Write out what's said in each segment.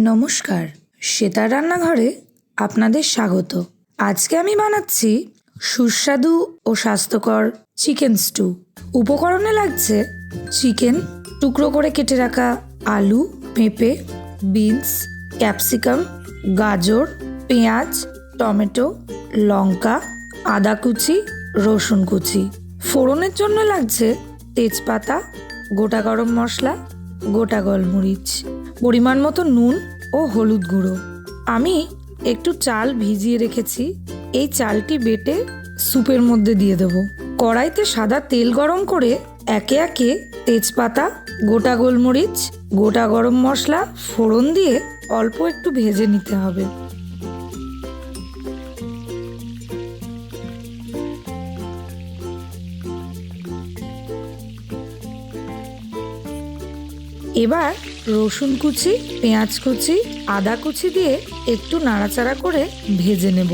নমস্কার, শ্বেতার রান্নাঘরে আপনাদের স্বাগত। আজকে আমি বানাচ্ছি সুস্বাদু ও স্বাস্থ্যকর চিকেন স্টু। উপকরণে লাগছে চিকেন, টুকরো করে কেটে রাখা আলু, পেঁপে, বিনস, ক্যাপসিকাম, গাজর, পেঁয়াজ, টমেটো, লঙ্কা, আদা কুচি, রসুন কুচি। ফোড়নের জন্য লাগছে তেজপাতা, গোটা গরম মশলা, গোটা গোলমরিচ, পরিমাণ মতো নুন ও হলুদ গুঁড়ো। আমি একটু চাল ভিজিয়ে রেখেছি, এই চালটি বেটে স্যুপের মধ্যে দিয়ে দেবো। কড়াইতে সাদা তেল গরম করে একে একে তেজপাতা, গোটা গোলমরিচ, গোটা গরম মশলা ফোড়ন দিয়ে অল্প একটু ভেজে নিতে হবে। এবার রসুন কুচি, পেঁয়াজ কুচি, আদা কুচি দিয়ে একটু নাড়াচাড়া করে ভেজে নেব।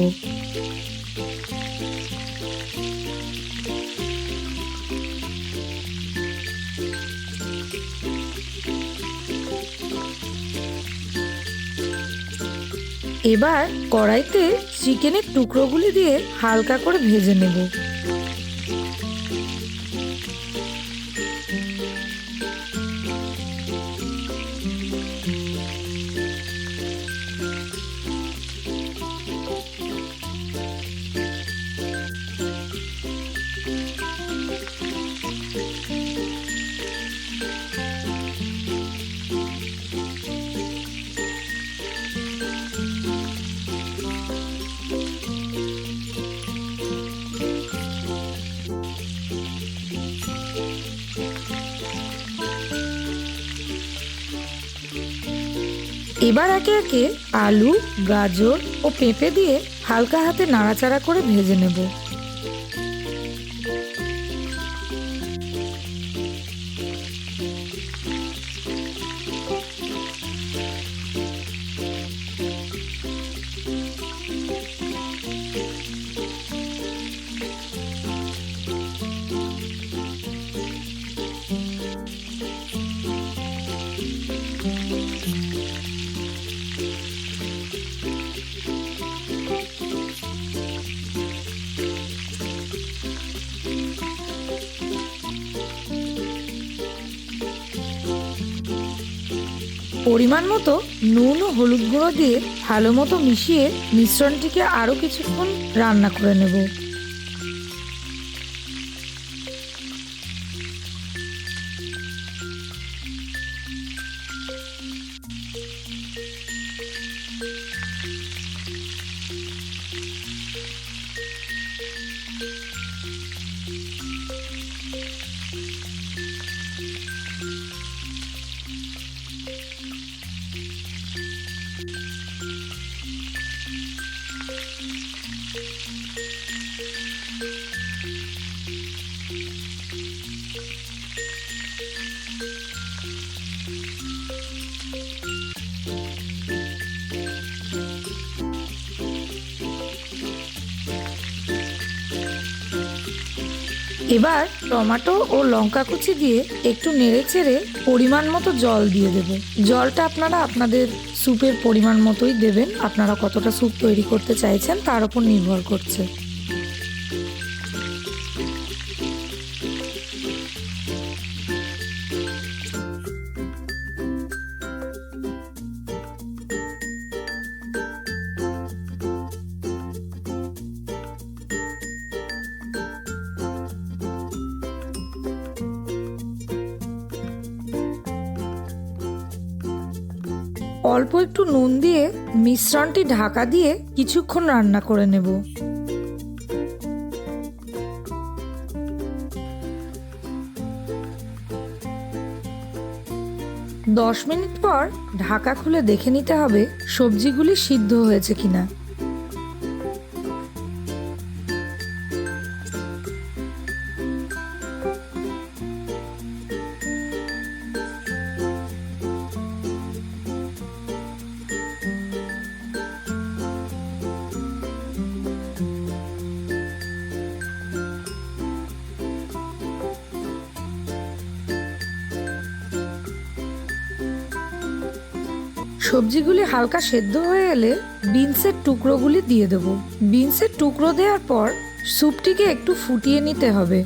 এবার কড়াইতে চিকেনের টুকরোগুলি দিয়ে হালকা করে ভেজে নেব। এবার একে একে আলু, গাজর ও পেঁপে দিয়ে হালকা হাতে নাড়াচাড়া করে ভেজে নেব। পরিমাণ মতো নুন ও হলুদ গুঁড়ো দিয়ে ভালো মতো মিশিয়ে মিশ্রণটিকে আরও কিছুক্ষণ রান্না করে নেব। এবার টমেটো ও লঙ্কা কুচি দিয়ে একটু নেড়েচেড়ে পরিমাণ মতো জল দিয়ে দেব। জলটা আপনারা আপনাদের স্যুপের পরিমাণ মতোই দেবেন, আপনারা কতটা স্যুপ তৈরি করতে চাইছেন তার উপর নির্ভর করছে। অল্প একটু নুন দিয়ে মিশ্রণটি ঢাকা দিয়ে কিছুক্ষণ রান্না করে নেব। 10 মিনিট পর ঢাকা খুলে দেখে নিতে হবে সবজিগুলি সিদ্ধ হয়েছে কিনা। সবজিগুলি হালকা সেদ্ধ হয়ে এলে বিনসের টুকরোগুলি দিয়ে দেব। বিনসের টুকরো দেওয়ার পর স্যুপটিকে একটু ফুটিয়ে নিতে হবে।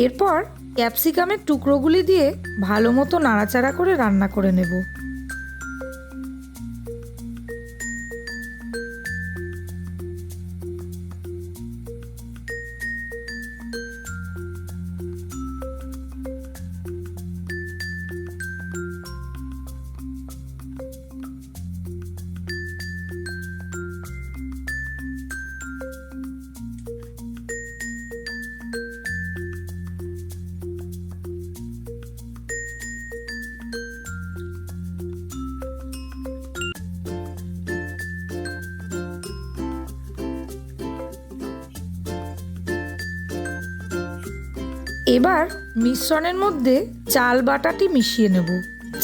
এরপর ক্যাপসিকামের টুকরোগুলি দিয়ে ভালো মতো নাড়াচাড়া করে রান্না করে নেব। এবার মিশ্রণের মধ্যে চাল বাটাটি মিশিয়ে নেব।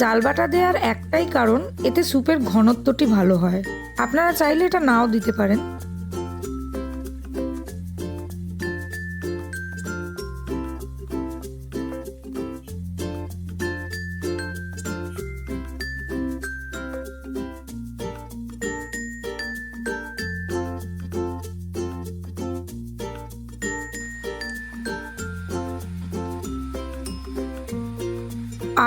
চাল বাটা দেওয়ার একটাই কারণ, এতে স্যুপের ঘনত্বটি ভালো হয়। আপনারা চাইলে এটা নাও দিতে পারেন।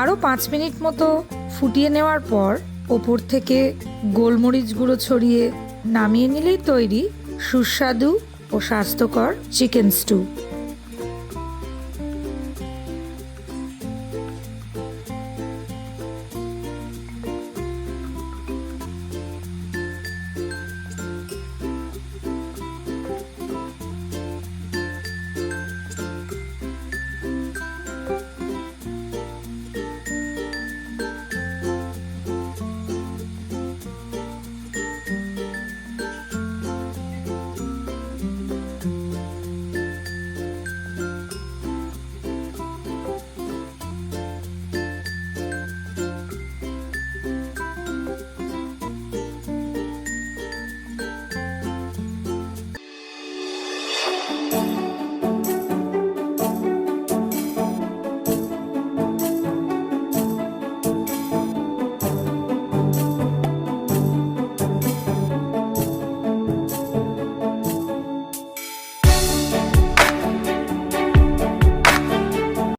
আরও 5 মিনিট মতো ফুটিয়ে নেওয়ার পর ওপর থেকে গোলমরিচ গুঁড়ো ছড়িয়ে নামিয়ে নিলেই তৈরি সুস্বাদু ও স্বাস্থ্যকর চিকেন স্টু।